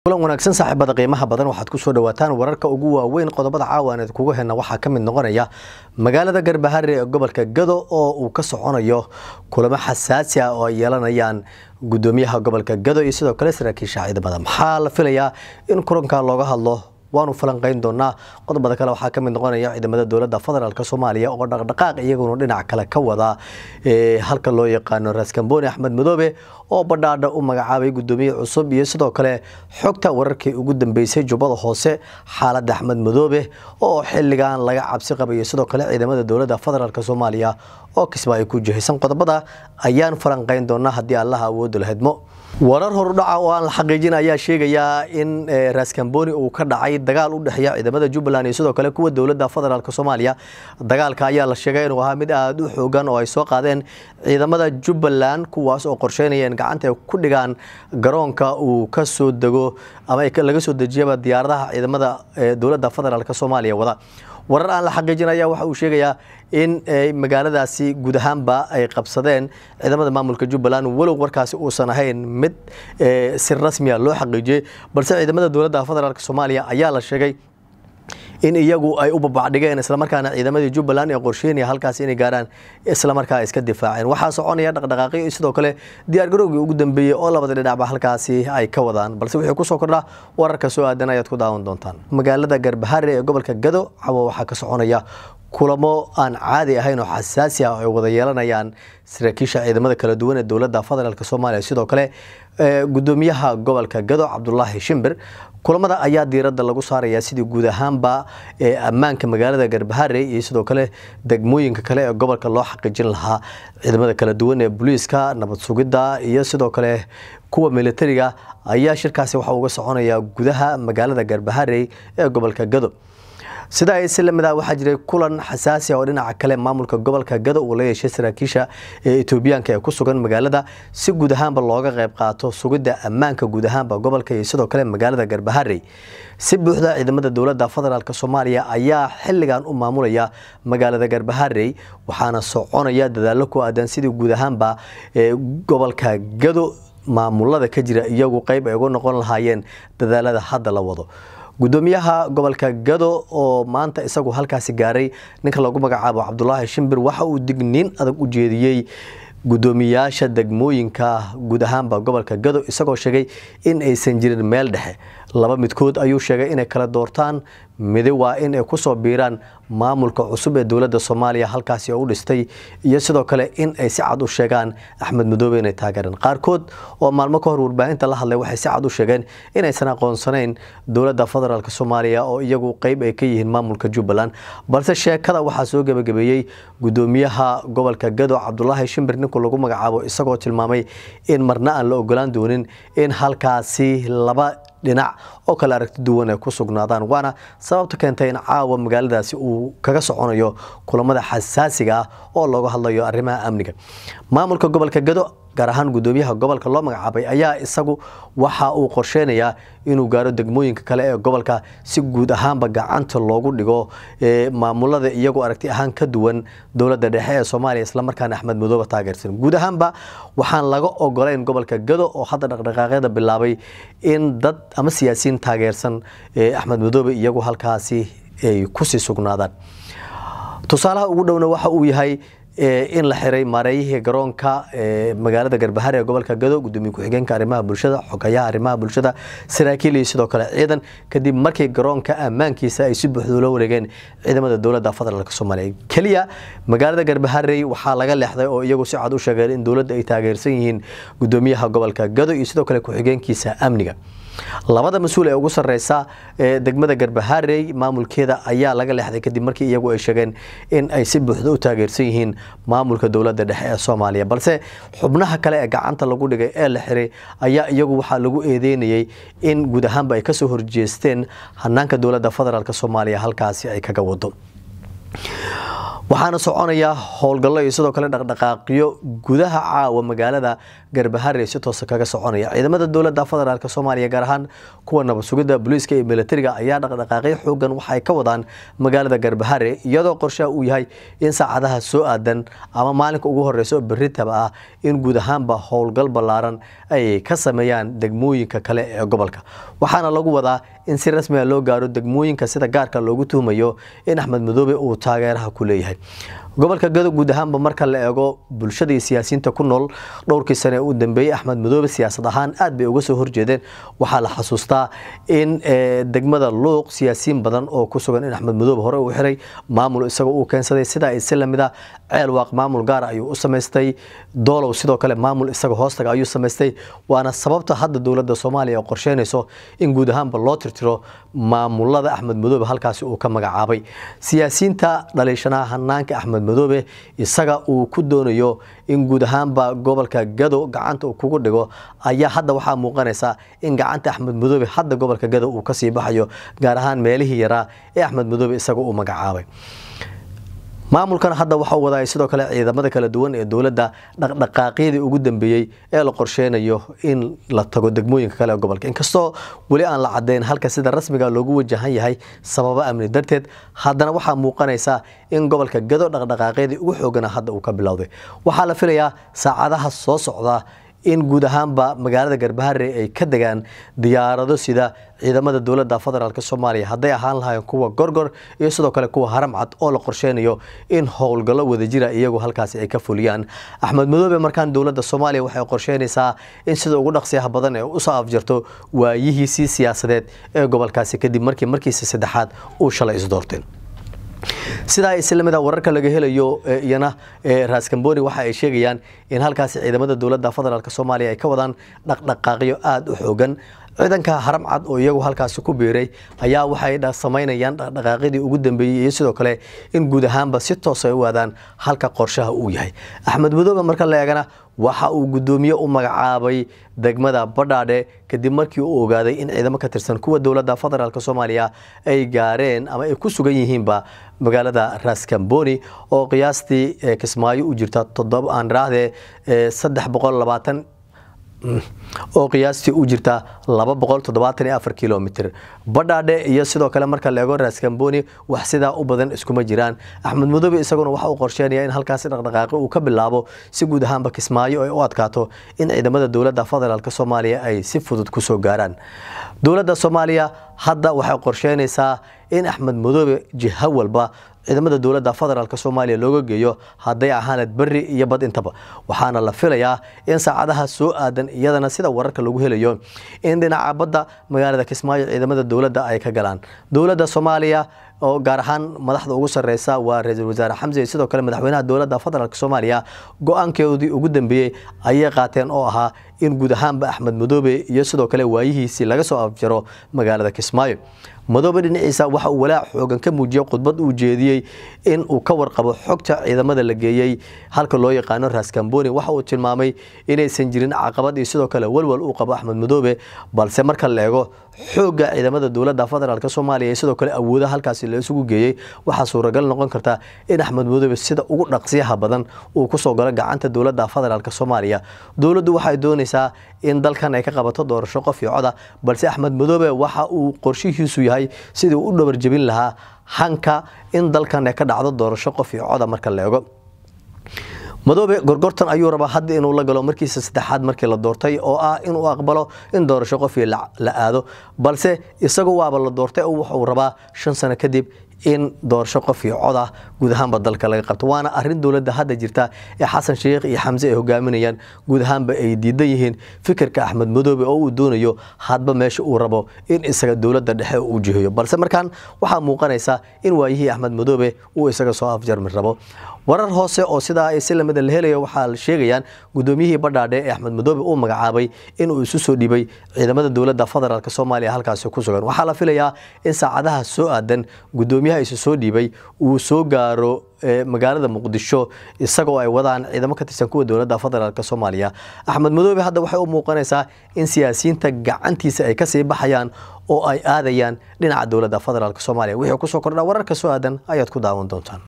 kulan wanaagsan saaxiibada qiimaha badan waxaad ku soo dhawaataan wararka ugu waaweyn qodobada caawaneed kugu heena waxaa ka mid noqonaya magaalada Garbahare ee gobolka Gado oo uu ka soconayo kulamo xasaasi ah oo ay yeelanayaan gudoomiyaha gobolka Gado iyo sidoo kale saraakiisha ciidamada maxaa la filayaa in kulanka looga hadlo waanu falanqeyn doonaa qodobada kale waxaa ka mid noqonaya ciidamada dawladda federaalka Soomaaliya oo dhaqdhaqaaq iyaguna dhinac kale ka wada halka loo yaqaan Raskamboni Axmed Madoobe oo badhaadha u magacaabay gudoomiye cusub iyo sidoo kale xogta wararkii ugu dambeysay Jubbada Hoose xaaladda Axmed Madoobe oo xilligan laga cabsi qabay sidoo kale ciidamada dawladda federaalka Soomaaliya oo kismaayo ku jihaysan qodobada ayaan falanqeyn doonaa hadii Allah awood u leedmo warar horudhaca oo aan la xaqiijin ayaa sheegaya in Raskamboni uu ka dhacay dagaal u dhaxeeya ciidamada Jubbaland iyo sidoo kale kuwa dawladda federaalka Soomaaliya dagaalka ayaa la sheegay inuu ahaa mid aad u xoogan oo ay soo qaadeen ciidamada Jubbaland kuwaas oo qorsheynayeen gacanta ku dhigaan garoonka uu ka soo dago ama laga soo dajiyaba diyaaradaha ciidamada dawladda federaalka Soomaaliya wada warar aan la xaqiijinaya waxa uu sheegayaa in magaaladaasi guud ahaanba ay qabsadeen ciidamada maamulka Jubbaland walow warkaasi uusan ahayn mid si rasmi ah loo xaqiijiyay balse ciidamada dawladda federaalka Soomaaliya ayaa la sheegay in iyagu ay u babacdhigeen isla markaana ciidamadii Jubbaland ee qorsheynaya halkaas inay gaaraan isla markaa iska difaaceen waxa soconaya dhaqdhaqaaqyo sidoo kale diyaar garowgii ugu dambeeyay oo labada dhinacba halkaasi ay ka wadaan balse wixii ku soo kordha wararka soo aadan ayaad ku daawan doontaan magaalada Garbahare ee gobolka Gado waxa ka soconaya kulamo aan caadi ahayn oo xasaasi ah oo wada yeelanayaan saraakiisha ciidamada kala duwan ee dawladda federaalka Soomaaliya sidoo kale gudoomiyaha gobolka Gado Cabdullaahi Shimbir kulamada ayaa diiradda lagu saaraya sidii guud ahaanba ammaanka magaalada Garbahare iyo sidoo kale degmooyinka kale ee gobolka loo xaqiijin lahaa ciidamada kala duwan ee booliiska nabad sugidda iyo sidoo kale kuwa militariga ayaa shirkaasi waxa uu ga soconaya gudaha magaalada Garbahare ee gobolka Gado sida ay islamada waxa jiray kulan xasaasi ah oo dhinaca kale maamulka gobolka Gado uu leeyahay saraakiisha Itoobiyaanka ee ku sugan magaalada si guud ahaanba looga qayb qaato sugidda ammaanka guud ahaanba gobolka iyo sidoo kale magaalada Garbahare si buuxda ciidamada dawladda federaalka Soomaaliya ayaa xilligan u maamulaya magaalada Garbahare waxaana soconaya dadaalo ku aadan sidii guud ahaanba gobolka Gado maamulada ka jira iyagu qayb ay uga noqon lahaayeen dadaalada hadda la wado gudoomiyaha gobolka Gado oo maanta isagu halkaasi gaaray ninka lagu magacaabo Cabdullaahi Shimbir waxa uu digniin adag u jeediyay gudoomiyaasha degmooyinka guud ahaanba gobolka Gado isagoo sheegay in aysan jirin meel dhexe laba midkood ayuu sheegay inay kala doortaan mid waa in ay ku soo biiraan maamulka cusub ee dawladda Soomaaliya halkaasi oo u dhistay iyo sidoo kale in ay si cad u sheegaan Axmed Madoobe inay taageeraan qaarkood oo maalmo ka hor warbaahinta la hadlay waxay si cad u sheegeen inaysan aqoonsanayn dawladda federaalka Soomaaliya oo iyagu qayb ay ka yihiin maamulka Jubbaland balse sheekada waxa soo gabagabeeyay gudoomiyaha gobolka Gado Cabdullaahi Shimbir ninka lagu magacaabo isagoo tilmaamay in marna aan la ogolaan doonin in halkaasi laba dhinac oo kala aragti duwan ay ku sugnaadaan waana sababta keentay in caawa magaaladaasi uu kaga soconayo kulamada xasaasiga ah oo looga hadlayo arrimaha amniga maamulka gobolka Gado gaar ahaan gudoomiyaha gobolka loo magacaabay ayaa isagu waxa uu qorsheenayaa inuu gaaro degmooyinka kale ee gobolka si guud ahaanba gacanta loogu dhigo maamulada iyagu aragti ahaan ka duwan dawladda dhexe ee Soomaaliya isla markaana Axmed Madoobe taageersan guud ahaanba waxaan laga ogolayn gobolka Gado oo hadda dhaqdhaqaaqyada bilaabay in dad ama siyaasiyiin taageersan Axmed Madoobe iyagu halkaasi ay ku sii sugnaadaan tusaalaha ugu dhowna waxa uu yahay in la xiray maareeyihii garoonka magaalada Garbahare ee gobolka Gado gudoomiye ku xigeenka arrimaha bulshada xogayaha arrimaha bulshada saraakiil iyo sidoo kale ciidan kadib markii garoonka ammaankiisa ay si buuxda loo wareegeen ciidamada dawladda federaalka Soomaaliya kaliya magaalada Garbahare waxa laga leexday oo iyagu si cad u sheegeen in dawladda ay taageersan yihiin gudoomiyaha gobolka Gado iyo sidoo kale ku xigeenkiisa amniga labada mas'uul ee ugu sareysa degmada Garbahare maamulkeeda ayaa laga leexday kadib markii iyagu ay sheegeen in ay si buuxda u taageersan yihiin maamulka dawladda dhexe ee Soomaaliya balse xubnaha kale ee gacanta lagu dhigay ee la xiray ayaa iyagu waxa lagu eedeynayay in guud ahaanba ay ka soo horjeesteen hanaanka dawladda federaalka Soomaaliya halkaasi ay kaga wado waxaana soconaya howlgallo iyo sidoo kale dhaqdhaqaaqyo gudaha caawa magaalada Garbaharre si toos ah kaga soconaya ciidamada dowladda federaalka Soomaaliya gaar ahaan kuwa nabad sugidda booliiska iyo militariga ayaa dhaqdhaqaaqyo xoogan waxay ka wadaan magaalada Garbaharre iyadoo qorshaha uu yahay in saacadaha soo aadan ama maalinka ugu horeysa berritaba ah in guud ahaanba howlgal ballaaran ay ka sameeyaan degmooyinka kale ee gobolka waxaana lagu wadaa in si rasmi ah loo gaaro degmooyinka sida gaarka loogu tuhmayo in Axmed Madoobe uu taageeraha ku leeyahay gobolka Gado guud ahaanba marka la eego bulshada iyo siyaasiyiinta ku nool dhowrkii sano ee u dambeeyay Axmed Madoobe siyaasad ahaan aad bay uga soo horjeedeen waxa la xasuustaa in degmada Luuq siyaasiyiin badan oo ku sugan in Axmed Madoobe hore uu xiray maamul isaga uu keensaday sida ay islamida ceel waaq maamul gaar ayuu u sameystay doolow sidoo kale maamul isaga hoostaga ayuu sameystay waana sababta hadda dowladda Soomaaliya qorsheynayso in guud ahaanba loo tirtiro maamulada Axmed Madoobe halkaas uu ka magacaabay siyaasiyiinta dhaleeshanaha hanaanka Axmed Madoobe isaga uu ku doonayo in guud ahaanba gobolka Gado gacanta uu kugu dhigo ayaa hadda waxa muuqanaysa in gacanta Axmed Madoobe hadda gobolka Gado uu ka sii baxayo gaar ahaan meelihii yaraa ee Axmed Madoobe isaga uu magacaabay maamulkan hadda waxa uu wadaa sidoo kale ciidamada kala duwan ee dowladda dhaqdhaqaaqyadii ugu dambeeyay ee la qorsheynayo in la tago degmooyinka kale ee gobolka inkastoo wali aan la cadeyn halka sida rasmiga loogu wajahan yahay sababa amni darteed haddana waxa muuqanaysa in gobolka Gado dhaqdhaqaaqyadii ugu xoogana hadda uu ka bilowday waxa la filayaa saacadaha soo socda in guud ahaanba magaalada Garbaharre ay ka degaan diyaarado sida ciidamada dowladda federaalka Soomaaliya haday ahaan lahaayeen kuwa gorgor iyo sidoo kale kuwa haramcad oo la qorsheynayo in howlgallo wadajira iyagu halkaas ay ka fuliyaan Axmed Madoobe markaan dowladda Soomaaliya waxay qorsheynaysaa in sida ugu dhaqsiyaha badan ee u soo afjarto waayihiisii siyaasadeed ee gobolkaasi kadib markiisa saddexaad uu shalay isdoorteen sida islamada wararka laga helayo iyana Raskamboni waxa ay sheegayaan in halkaas ciidamada dowladda federaalka Soomaaliya ay ka wadaan dhaqdhaqaaqyo aad u xoogan ciidanka haramcad oo iyagu halkaas ku biiray ayaa waxay sameynayaan dhaqdhaqaaqyadii ugu dambeeyay iyo sidoo kale in guud ahaanba si toos ah u wadaan halka qorshaha uu yahay Axmed Madoobe marka la eegana waxa uu gudoomiye u magacaabay degmada Badhaadhe kadib markii uu ogaaday in ciidamo ka tirsan kuwa dowladda federaalka Soomaaliya ay gaareen ama ay ku sugan yihiinba magaalada Raskamboni oo qiyaastii Kismaayo u jirta 320 oo qiyaastii u jirta 274 kilomitir Badhaadhe iyo sidoo kale marka la eego Raskamboni wax sida u badan iskuma jiraan Axmed Madoobe isaguna waxa uu qorsheenayaa in halkaas dhaqdhaqaaqyo uu ka bilaabo si guud ahaanba Kismaayo ay u adkaato in ciidamada dowladda federaalka Soomaaliya ay si fudud ku soo gaaraan dowladda Soomaaliya hadda waxay qorsheynaysaa in Axmed Madoobe jiha walba ciidamada dowladda federaalka Soomaaliya looga geeyo haday ahaanad bari iyo bad intaba waxaana la filayaa in saacadaha soo aadan iyadana sida wararka lagu helayo in dhinaca badda magaalada Kismaayo ciidamada dowladda ay ka galaan dowladda Soomaaliya oo gaar ahaan madaxda ugu sareysa waa ra'iisul wasaare Xamse sidoo kale madaxweynaha dowladda federaalka Soomaaliya go'aankeedii ugu dambeeyay ayay qaateen oo ahaa in guud ahaanba Axmed Madoobe iyo sidoo kale waayihiisii laga soo afjaro magaalada Kismaayo Madoobe dhinaciisa waxa uu walaac xoogan ka muujiyay khudbad uu jeediyay in uu ka warqabo xogta ciidamada la geeyay halka loo yaqaan Raskamboni waxa uu tilmaamay inaysan jirin caqabad iyo sidoo kale walwal uu qabo Axmed Madoobe balse marka la eego xooga ciidamada dowladda federaalka Soomaaliya sidoo kale awoodaha halkaas la isugu geeyay waxa suuragal noqon karta in Axmed Madoobe sida ugu dhaqsiyaha badan uu ku soo galo gacanta dowladda federaalka Soomaaliya dowladdu waxay doonaysaa in dalkan ay ka qabato doorasho qof iyo cod ah balse Axmed Madoobe waxa uu qorshihiisu yahay sidii uu dhabar jabin lahaa hanka in dalkan ay ka dhacdo doorasho qof iyo cod ah marka la eego Madoobe gorgortan ayuu rabaa hadda inuu la galo markiisa saddexaad markii la doortay oo ah inuu aqbalo in doorasho qof iyo la aado balse isagu waaba la doortay oo wuxuu rabaa 5 sano kadib in doorasho qof iyo cod ah guud ahaanba dalka laga qabto waana arin dowladda hadda jirta ee Xasan Sheekh iyo Xamse ay hogaaminayaan guud ahaanba ay diidan yihiin fikirka Axmed Madoobe oo uu doonayo hadba meesha uu rabo in isaga dowladda dhexe uu jiheeyo balse markaan waxa muuqanaysa in waayihii Axmed Madoobe uu isaga soo afjarmi rabo warar hoose oo sida ay islamada la helayo waxa la sheegayaan gudoomiyihii Badhaadhe ee Axmed Madoobe uu magacaabay in uu isu soo dhibay ciidamada dowladda federaalka Soomaaliya halkaas ku sugan waxa la filayaa in saacadaha soo aadan gudoomiyaha isu soo dhibay uu soo gaaro magaalada Muqdisho isagoo ay wadaan ciidamo ka tirsan kuwa dowladda federaalka Soomaaliya Axmed Madoobe hadda waxay u muuqanaysaa in siyaasiyiinta gacantiisa ay ka sii baxayaan oo ay aadayaan dhinaca dowladda federaalka Soomaaliya wixii ku soo kordha wararka soo aadan ayaad ku daawan doontaan